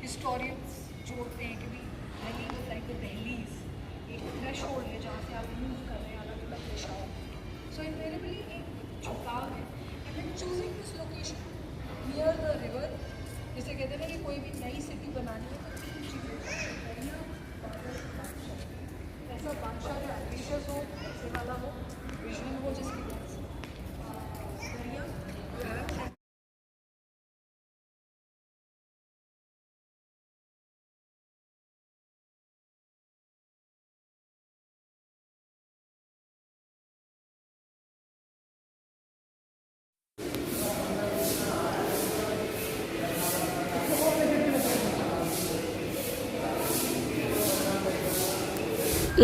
Historians जोड़ते हैं कि भी Delhi was like the Delhi's एक थ्रेशोल्ड है जहाँ से आप मूव कर रहे हैं अलग अलग दिशाओं में. सो इनवेरिएबली एक झुकाव है. And then choosing this location near the river, जैसे कहते हैं ना कि कोई भी नई सिटी बनानी है तो तीन चीज़ें ऐसा बादशाह जो एम्बिशियस हो, पैसे वाला हो, विजन हो, जिसकी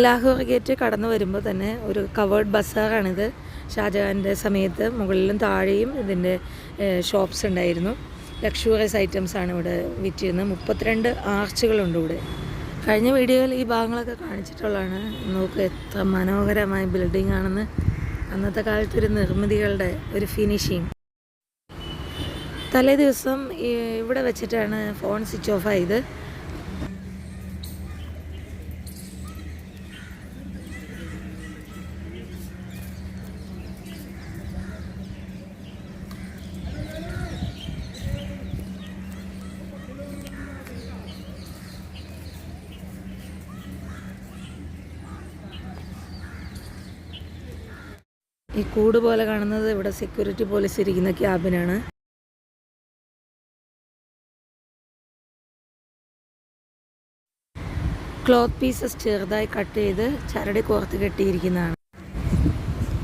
ലാഹോർ ഗേറ്റ് കടന്നു വരുമ്പോൾ തന്നെ ഒരു കവേർഡ് ബസാറാണിത്. ഷാജഹാൻ്റെ സമയത്ത് മുകളിലും താഴെയും ഇതിൻ്റെ ഷോപ്സ് ഉണ്ടായിരുന്നു. ലക്ഷൂറിയസ് ഐറ്റംസാണ് ഇവിടെ വിറ്റിരുന്നത്. 32 ആർച്ചുകളുണ്ട് ഇവിടെ. കഴിഞ്ഞ വീഡിയോയിൽ ഈ ഭാഗങ്ങളൊക്കെ കാണിച്ചിട്ടുള്ളതാണ്. നോക്ക് എത്ര മനോഹരമായ ബിൽഡിംഗ് ആണെന്ന്. അന്നത്തെ കാലത്തൊരു നിർമ്മിതികളുടെ ഒരു ഫിനിഷിങ്. തലേ ദിവസം ഇവിടെ വെച്ചിട്ടാണ് ഫോൺ സ്വിച്ച് ഓഫ് ആയത്. ഈ കൂട് പോലെ കാണുന്നത് ഇവിടെ സെക്യൂരിറ്റി പോലീസ് ഇരിക്കുന്ന ക്യാബിനാണ്. ക്ലോത്ത് പീസസ് ചെറുതായി കട്ട് ചെയ്ത് ചരടി കോർത്ത് കെട്ടിയിരിക്കുന്നതാണ്.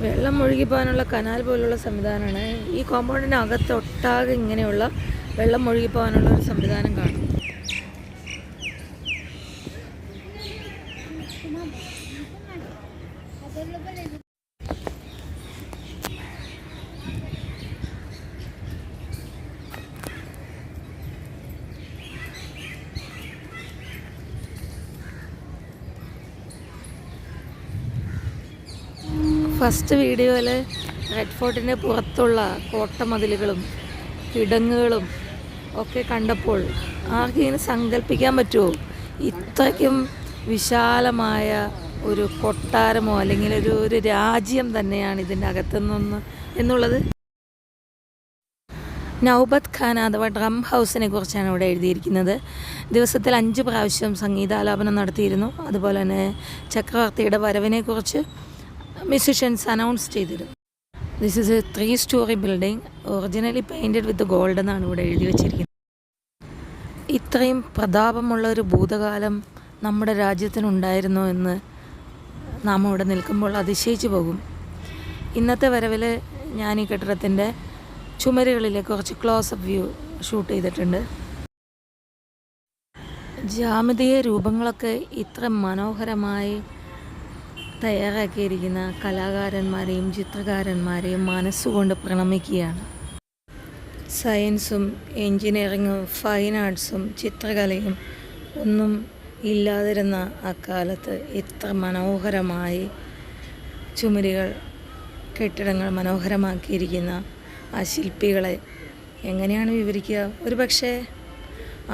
വെള്ളം ഒഴുകിപ്പോകാനുള്ള കനാൽ പോലുള്ള സംവിധാനമാണ്. ഈ കോമ്പൗണ്ടിൻ്റെ അകത്ത് ഒട്ടാകെ ഇങ്ങനെയുള്ള വെള്ളം ഒഴുകിപ്പോകാനുള്ള ഒരു സംവിധാനം കാണും. ഫസ്റ്റ് വീഡിയോയിൽ റെഡ് ഫോർട്ടിൻ്റെ പുറത്തുള്ള കോട്ടമതിലുകളും കിടങ്ങുകളും ഒക്കെ കണ്ടപ്പോൾ ആർക്കെങ്കിലും സങ്കല്പിക്കാൻ പറ്റുമോ ഇത്രയ്ക്കും വിശാലമായ ഒരു കൊട്ടാരമോ അല്ലെങ്കിൽ ഒരു രാജ്യം തന്നെയാണ് ഇതിൻ്റെ അകത്തുനിന്ന് എന്നുള്ളത്? നൗബത്ത് ഖാൻ അഥവാ ഡ്രം ഹൗസിനെ കുറിച്ചാണ് ഇവിടെ എഴുതിയിരിക്കുന്നത്. ദിവസത്തിൽ 5 പ്രാവശ്യം സംഗീതാലാപനം നടത്തിയിരുന്നു. അതുപോലെ തന്നെ ചക്രവർത്തിയുടെ വരവിനെക്കുറിച്ച് മ്യൂസിഷ്യൻസ് അനൗൺസ് ചെയ്തിരുന്നു. This is A 3-story building, originally painted with gold എന്നാണ് ഇവിടെ എഴുതി വച്ചിരിക്കുന്നത്. ഇത്രയും പ്രതാപമുള്ള ഒരു ഭൂതകാലം നമ്മുടെ രാജ്യത്തിനുണ്ടായിരുന്നോ എന്ന് നാം ഇവിടെ നിൽക്കുമ്പോൾ അതിശയിച്ചു പോകും. ഇന്നത്തെ വരവിൽ ഞാൻ ഈ കെട്ടിടത്തിൻ്റെ ചുമരുകളിലെ കുറച്ച് ക്ലോസപ്പ് വ്യൂ ഷൂട്ട് ചെയ്തിട്ടുണ്ട്. ജാമിതീയ രൂപങ്ങളൊക്കെ ഇത്ര മനോഹരമായി തയ്യാറാക്കിയിരിക്കുന്ന കലാകാരന്മാരെയും ചിത്രകാരന്മാരെയും മനസ്സുകൊണ്ട് പ്രണമിക്കുകയാണ്. സയൻസും എൻജിനീയറിങ്ങും ഫൈൻ ആർട്സും ചിത്രകലയും ഒന്നും ഇല്ലാതിരുന്ന അക്കാലത്ത് ഇത്ര മനോഹരമായി ചുമരുകൾ കെട്ടിടങ്ങൾ മനോഹരമാക്കിയിരിക്കുന്ന ആ ശില്പികളെ എങ്ങനെയാണ് വിവരിക്കുക? ഒരു പക്ഷേ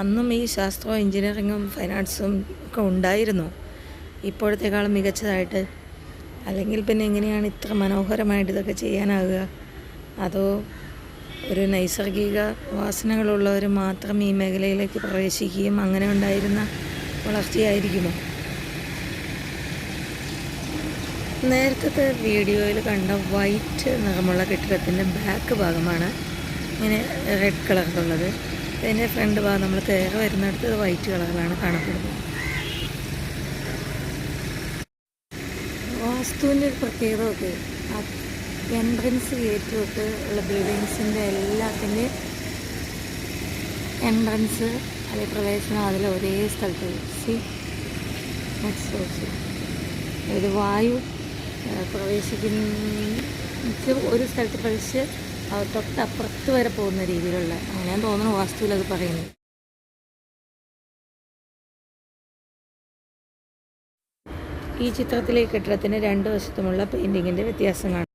അന്നും ഈ ശാസ്ത്രവും എൻജിനീയറിങ്ങും ഫൈൻ ആർട്സും ഒക്കെ ഉണ്ടായിരുന്നു, ഇപ്പോഴത്തേക്കാളും മികച്ചതായിട്ട്. അല്ലെങ്കിൽ പിന്നെ എങ്ങനെയാണ് ഇത്ര മനോഹരമായിട്ട് ഇതൊക്കെ ചെയ്യാനാകുക? അതോ ഒരു നൈസർഗിക വാസനകളുള്ളവർ മാത്രം ഈ മേഖലയിലേക്ക് പ്രവേശിക്കുകയും അങ്ങനെ ഉണ്ടായിരുന്ന വളർച്ചയായിരിക്കുമോ? നേരത്തെ വീഡിയോയിൽ കണ്ട വൈറ്റ് നിറമുള്ള കെട്ടിടത്തിൻ്റെ ബാക്ക് ഭാഗമാണ് ഇങ്ങനെ റെഡ് കളറിലുള്ളത്. ഇതിൻ്റെ ഫ്രണ്ട് ഭാഗം നമ്മൾ കയറി വരുന്നിടത്ത് വൈറ്റ് കളറിലാണ് കാണപ്പെടുന്നത്. വാസ്തുവിൻ്റെ ഒരു പ്രത്യേകതയൊക്കെ ആ എൻട്രൻസ് ഗേറ്റ് തൊട്ട് ഉള്ള ബിൽഡിങ്സിൻ്റെ എല്ലാത്തിൻ്റെ എൻട്രൻസ് അതിൽ പ്രവേശനം അതിൽ ഒരേ സ്ഥലത്ത് സി ഒരു വായു പ്രവേശിക്കുന്ന ഒരു സ്ഥലത്ത് പ്രവേശിച്ച് തൊട്ടപ്പുറത്ത് വരെ പോകുന്ന രീതിയിലുള്ള അങ്ങനെ തോന്നുന്നു വാസ്തുവിൽ അത് പറയുന്നത്. ഈ ചിത്രത്തിലെ കെട്ടിടത്തിന് രണ്ട് വശത്തുമുള്ള പെയിൻറ്റിങ്ങിൻ്റെ വ്യത്യാസം കാണാം.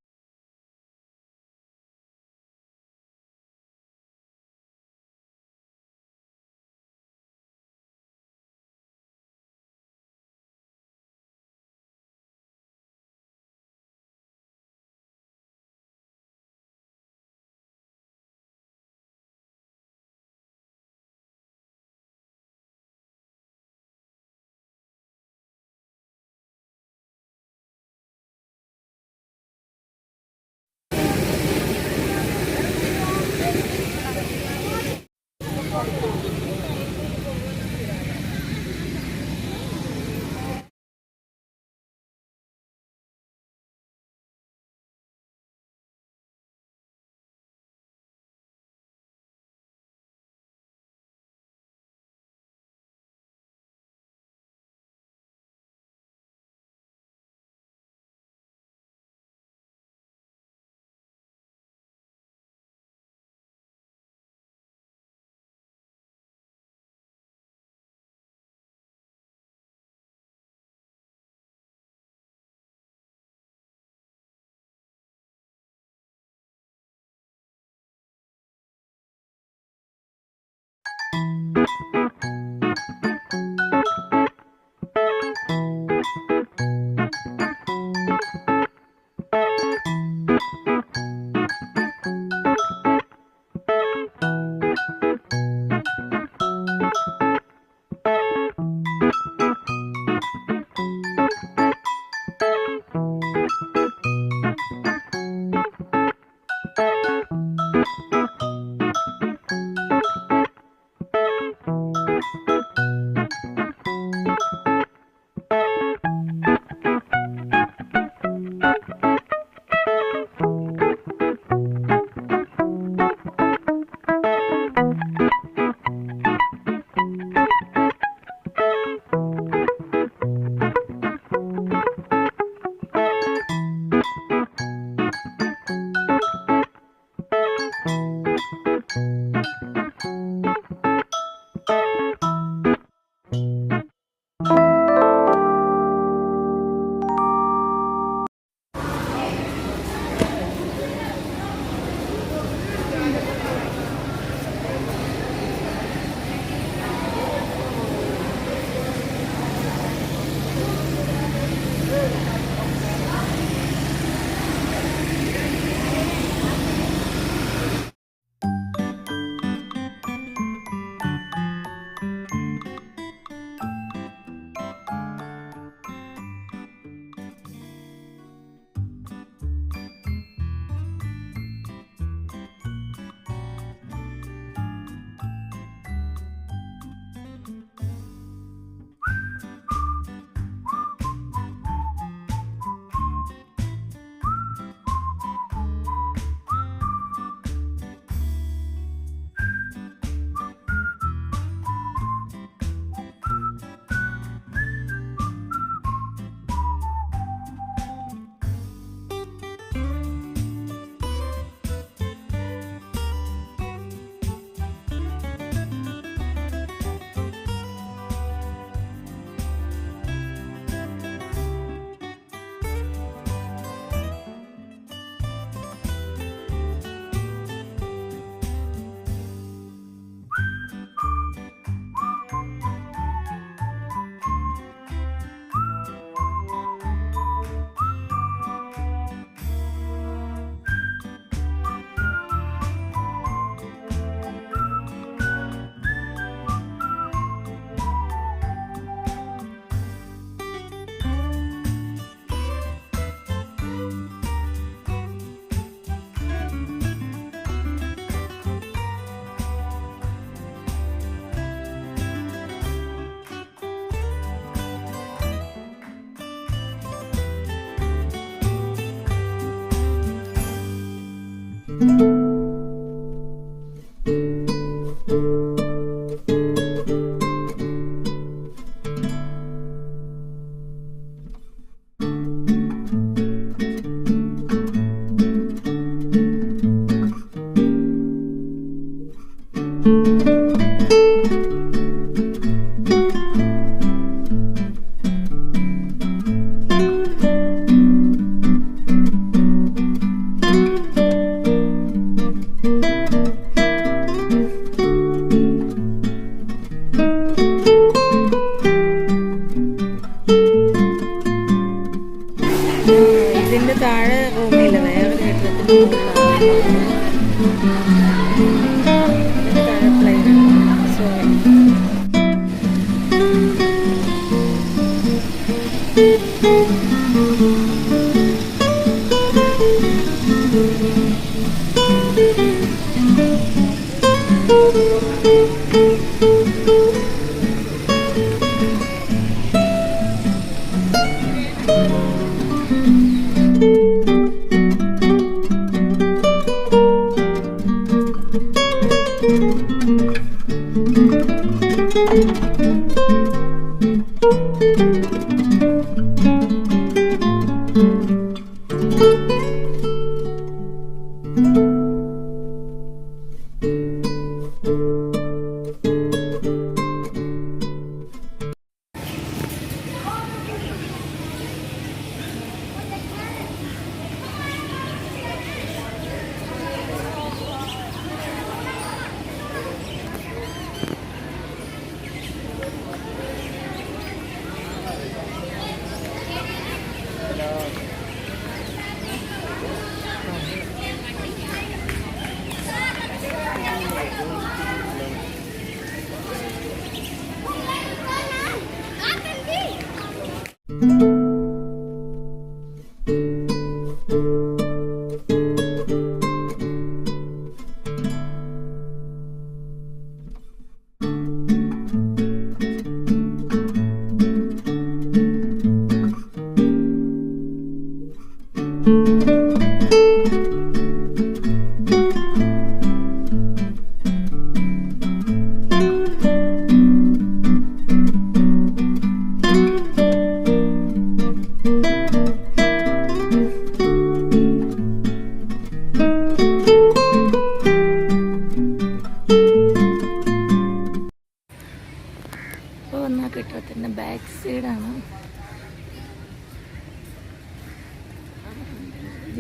കെട്ടിടത്തിൻ്റെ ബാക്ക് സൈഡാണ്.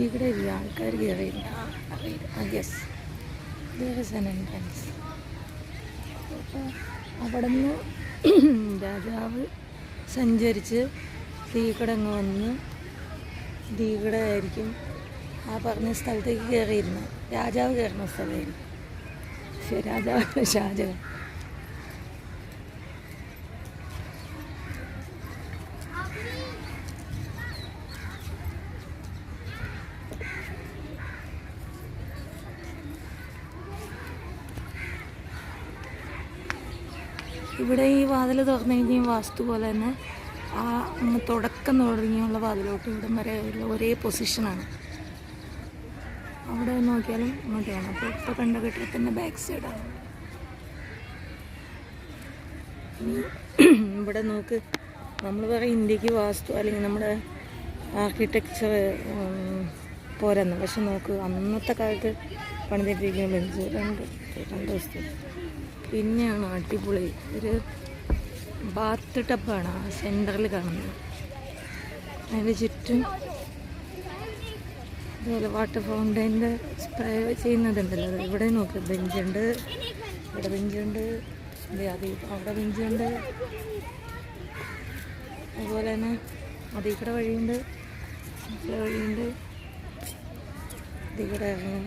ഇവിടെ ആൾക്കാർ കയറിയില്ല. Yes, there is an entrance. അപ്പോൾ അവിടെ നിന്ന് രാജാവ് സഞ്ചരിച്ച് തീക്കടങ്ങ് വന്ന് തീക്കട ആയിരിക്കും ആ പറഞ്ഞ സ്ഥലത്തേക്ക് കയറിയിരുന്നത്. രാജാവ് കയറുന്ന സ്ഥലമായിരിക്കും. പക്ഷേ രാജാവ് ഷാജഹാൻ. ഇവിടെ ഈ വാതിൽ തുറന്നു കഴിഞ്ഞാൽ വാസ്തു പോലെ തന്നെ ആ തുടക്കം തുടങ്ങിയുള്ള വാതിലോട്ട് ഇവിടം വരെ ഒരേ പൊസിഷനാണ്. അവിടെ നോക്കിയാലും ഇങ്ങോട്ട് കാണാം. അപ്പോൾ ഇപ്പോൾ കണ്ട കെട്ടിടത്തിൻ്റെ ബാക്ക് സൈഡാണ്. ഇവിടെ നോക്ക്, നമ്മൾ പറയും ഇന്ത്യക്ക് വാസ്തു അല്ലെങ്കിൽ നമ്മുടെ ആർക്കിടെക്ചർ പോരെന്ന്. പക്ഷെ നോക്ക്, അന്നത്തെ കാലത്ത് പണിതിട്ടിരിക്കുന്ന ബെഞ്ച് രണ്ട് ദിവസത്തെ പിന്നെയാണ് അടിപൊളി. ഒരു ബാത്ത് ടബാണ് ആ സെൻറ്ററിൽ കാണുന്നത്. അതിന് ചുറ്റും അതുപോലെ വാട്ടർ ഫൗണ്ടൈൻ്റെ സ്പ്രേ ചെയ്യുന്നതുണ്ടല്ലോ. അത് ഇവിടെ നോക്ക്, ബെഞ്ചുണ്ട്, ഇവിടെ ബെഞ്ചുണ്ട്, അവിടെ ബെഞ്ചുണ്ട്. അതുപോലെ തന്നെ അതിൽ കൂടെ വഴിയുണ്ട്, വഴിയുണ്ട്. ഇതിൽ കൂടെ ഇറങ്ങും.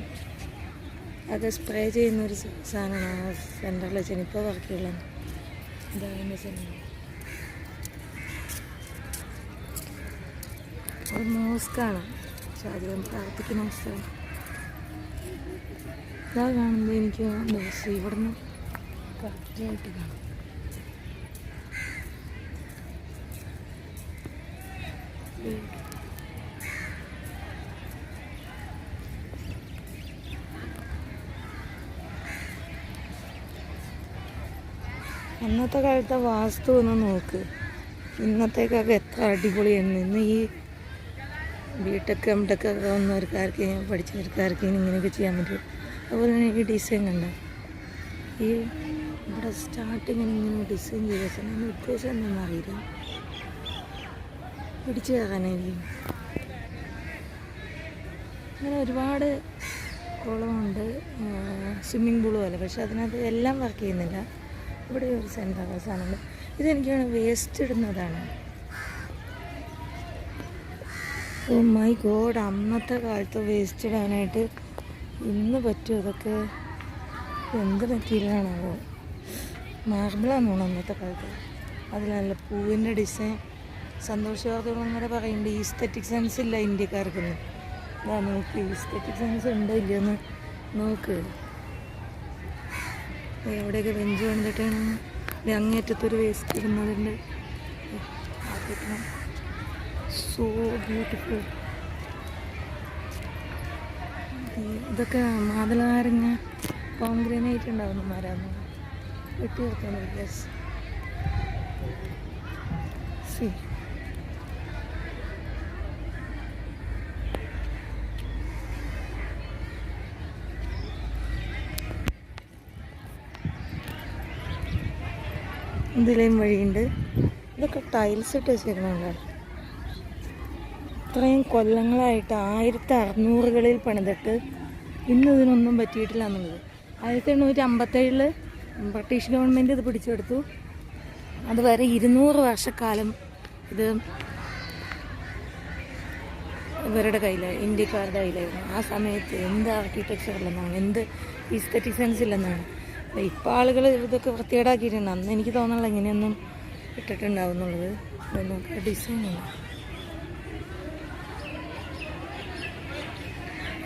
അത് സ്പ്രേ ചെയ്യുന്നൊരു സാധനമാണ് ആ സെൻറ്ററിൽ വെച്ചാൽ ഇപ്പോൾ വർക്കുള്ളത്. ഇതാണ് സെൻറ്റർ. ഒരു മോസ്കാണ്, ഷാജഹാൻ പ്രാർത്ഥിക്കുന്ന സ്ഥലം. ഇതാ കാണുമ്പോൾ എനിക്ക് ദിവസം ഇവിടെ നിന്ന് കറക്റ്റായിട്ട് കാണും. അന്നത്തെ കാലത്തെ വാസ്തു ഒന്ന് നോക്ക്, ഇന്നത്തേക്കൊക്കെ എത്ര അടിപൊളിയാണ്. ഇന്ന് ഈ ബിടെക് എംടെക് ഒക്കെ വന്നവർക്കാർക്ക് പഠിച്ചവർക്കാർക്ക് ഇങ്ങനെയൊക്കെ ചെയ്യാൻ പറ്റും. അതുപോലെ തന്നെ ഈ ഡിസൈൻ കണ്ട, ഈ ഇവിടെ സ്റ്റാർട്ടിങ്ങിന് ഇങ്ങനെ ഡിസൈൻ ചെയ്ത് വെച്ചാൽ അതിൻ്റെ ഉദ്ദേശം എന്താണെന്ന് അറിയില്ല. പിടിച്ചു കയറാനായിരിക്കും. അങ്ങനെ ഒരുപാട് കുളമുണ്ട്, സ്വിമ്മിങ് പൂൾ പോലെ. പക്ഷെ അതിനകത്ത് എല്ലാം വർക്ക് ചെയ്യുന്നില്ല. ഇവിടെ ഒരു സെൻറ്റർ സാധനമുണ്ട്. ഇതെനിക്കാണ് വേസ്റ്റ് ഇടുന്നതാണ്. ഓ മൈ ഗോഡ്, അന്നത്തെ കാലത്ത് വേസ്റ്റ് ഇടാനായിട്ട് ഇന്ന് പറ്റും അതൊക്കെ. എന്ത് മെറ്റീരിയലാണോ? മാർബിളാന്ന് തോന്നുന്നു അന്നത്തെ കാലത്ത്. അതിൽ നല്ല പൂവിൻ്റെ ഡിസൈൻ. സന്തോഷ് വാർത്തകളും അങ്ങനെ പറയുന്നുണ്ട് ഈസ്തെറ്റിക് സെൻസ് ഇല്ല ഇന്ത്യക്കാർക്കൊന്നും. അതാ നോക്ക്, ഈസ്തെറ്റിക് സെൻസ് ഉണ്ടോ ഇല്ലയെന്ന് നോക്ക്. എവിടെയൊക്കെ ബെഞ്ച് വന്നിട്ടാണ് അങ്ങേറ്റത്തൊരു വേസ്റ്റ് ഇടുന്നതുണ്ട്. So beautiful. ഇതൊക്കെ മാതളനാരങ്ങ കോൺഗ്രീനായിട്ട് ഉണ്ടാവുന്ന മരമാണ്. വെട്ടി നിർത്താൻ യെസ്. സി ഇതിലേയും വഴിയുണ്ട്. ഇതൊക്കെ ടൈൽസ് ഇട്ട് വെച്ചിരുന്നുണ്ട്. ഇത്രയും കൊല്ലങ്ങളായിട്ട് 1600-കളിൽ പണിതിട്ട് ഇന്ന് ഇതിനൊന്നും പറ്റിയിട്ടില്ല എന്നുള്ളത്. 1857 ബ്രിട്ടീഷ് ഗവൺമെൻറ് ഇത് പിടിച്ചെടുത്തു. അതുവരെ 200 വർഷക്കാലം ഇത് ഇവരുടെ കയ്യിലായി, ഇന്ത്യക്കാരുടെ കയ്യിലായിരുന്നു. ആ സമയത്ത് എന്ത് ആർക്കിടെക്ചർ ഇല്ലെന്നാണ്, എന്ത് ഈസ്തെറ്റിക് സെൻസ് ഇല്ലെന്നാണ്. ഇപ്പോൾ ആളുകൾ ഇതൊക്കെ വൃത്തികേടാക്കിയിട്ടുണ്ട്. അന്ന് എനിക്ക് തോന്നുന്നില്ല ഇങ്ങനെയൊന്നും ഇട്ടിട്ടുണ്ടാവും എന്നുള്ളത്. നമുക്ക് ഡിസൈനാണ്.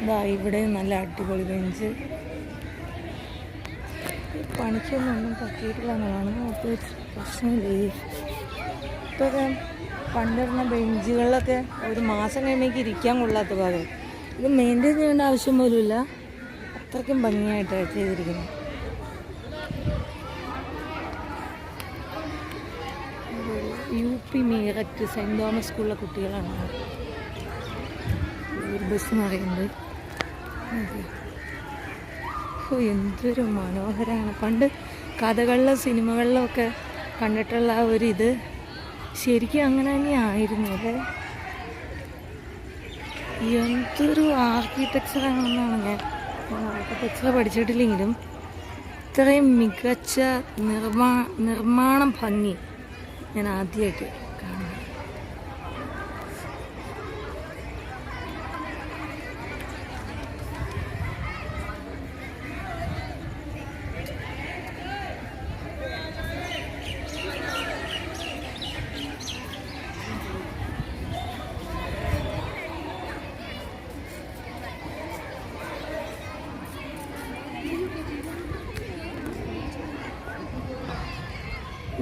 ഇതാ ഇവിടെ നല്ല അടിപൊളി ബെഞ്ച്. പണിക്കൊന്നും പറ്റിയിട്ടില്ല എന്നുള്ളതാണ്. അത് പ്രശ്നമില്ല. ഇപ്പൊക്കെ പണ്ടിരുന്ന ബെഞ്ചുകളിലൊക്കെ ഒരു മാസം കഴിയുമ്പോഴേക്ക് ഇരിക്കാൻ കൊള്ളാത്ത ഭാഗം. ഇത് മെയിൻറ്റെയിൻ ചെയ്യേണ്ട ആവശ്യം പോലും ഇല്ല. അത്രയ്ക്കും ഭംഗിയായിട്ടാണ് ചെയ്തിരിക്കുന്നത്. UP മീററ്റ് സെൻറ്റ് തോമസ് സ്കൂളിലെ കുട്ടികളാണ്. ഒരു ബസ് പറയുന്നത്. എന്തൊരു മനോഹരമാണ്. പണ്ട് കഥകളിലും സിനിമകളിലും ഒക്കെ കണ്ടിട്ടുള്ള ആ ഒരു ഇത് ശരിക്കും അങ്ങനെ തന്നെയായിരുന്നു അല്ലേ? എന്തൊരു ആർക്കിടെക്ചറാണെന്നാണ്. ഞാൻ ആർക്കിടെക്ചർ പഠിച്ചിട്ടില്ലെങ്കിലും ഇത്രയും മികച്ച നിർമ്മാണം ഭംഗി ഞാൻ ആദ്യമായിട്ട് കാണുന്നു.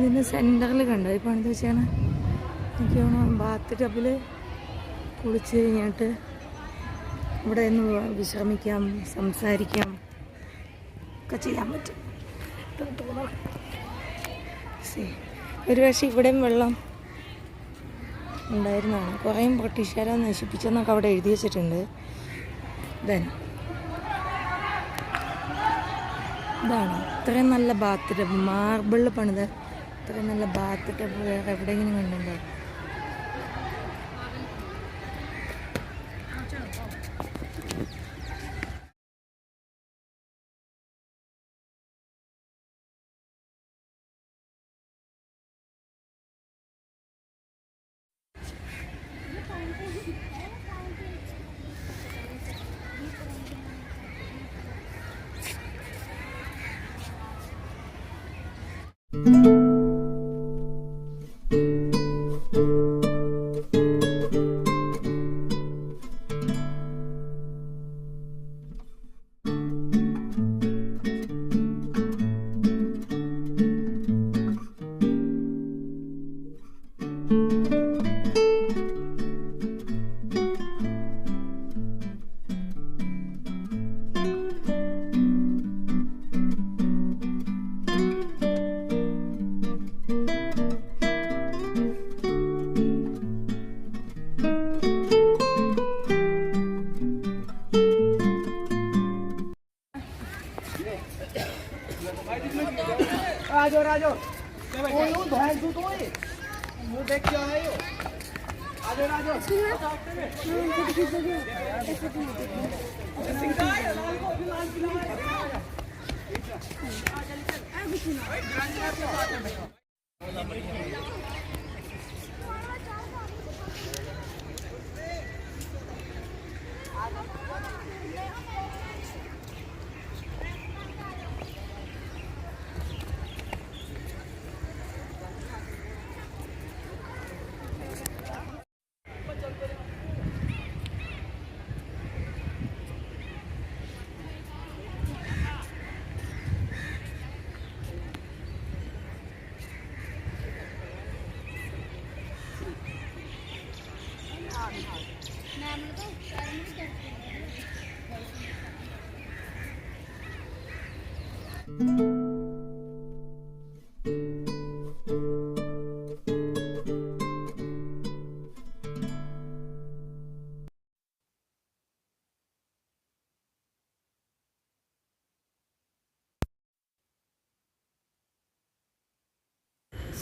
ഇതിൻ്റെ സെൻറ്ററിൽ കണ്ടോ ഇപ്പോൾ എന്താ വെച്ചാൽ എനിക്ക് തോന്നുന്നു ബാത്ത് ടബിൽ കുളിച്ച് കഴിഞ്ഞിട്ട് ഇവിടെ നിന്ന് വിശ്രമിക്കാം, സംസാരിക്കാം ഒക്കെ ചെയ്യാൻ പറ്റും. ഒരു പക്ഷേ ഇവിടെയും വെള്ളം ഉണ്ടായിരുന്നതാണ്. കുറേ ബ്രിട്ടീഷുകാരെ നശിപ്പിച്ചെന്നൊക്കെ അവിടെ എഴുതി വെച്ചിട്ടുണ്ട്. ഇതാണ് ഇത്രയും നല്ല ബാത്ത് ടബ്, മാർബിളിൽ പണിത് ഇത്രയും നല്ല ബാത്ത് ടബ് വേറെ എവിടെയെങ്കിലും കണ്ടിട്ടുണ്ടോ? राजो वो भैंस दूध होए मुंह देख के आए हो आजो राजो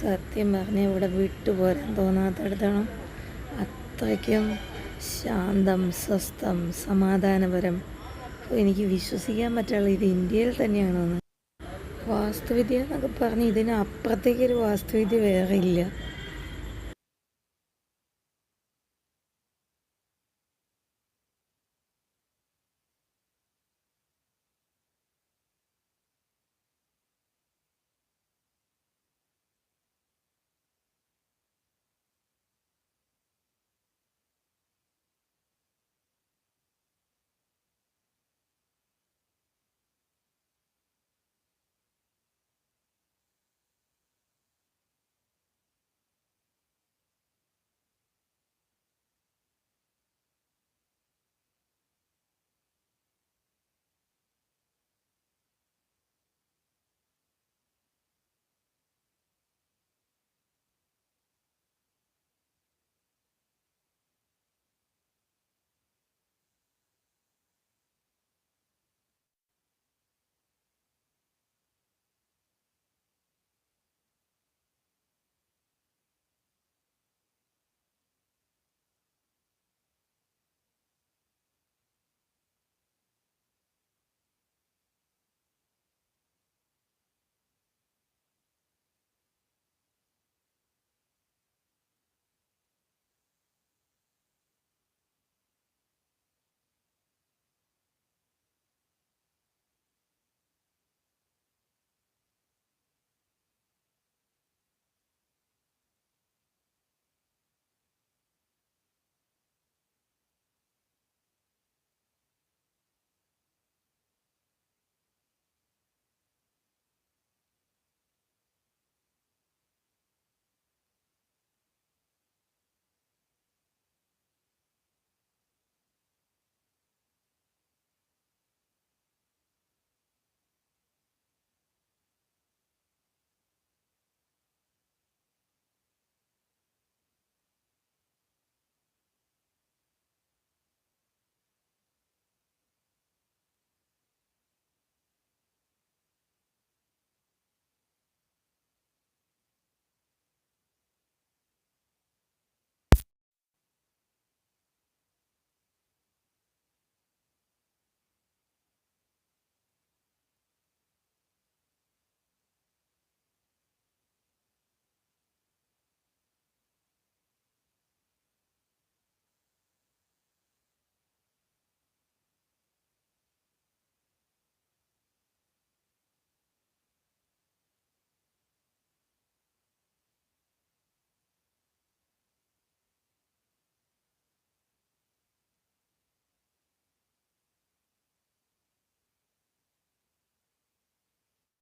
സത്യം പറഞ്ഞാൽ ഇവിടെ വിട്ടുപോരാൻ തോന്നാത്തടത്തോളം അത്രയ്ക്കും ശാന്തം, സ്വസ്ഥം, സമാധാനപരം. എനിക്ക് വിശ്വസിക്കാൻ പറ്റുള്ള ഇത് ഇന്ത്യയിൽ തന്നെയാണോന്ന്. വാസ്തുവിദ്യ എന്നൊക്കെ പറഞ്ഞ് ഇതിന് അപ്പുറത്തേക്കൊരു വാസ്തുവിദ്യ വേറെ ഇല്ല.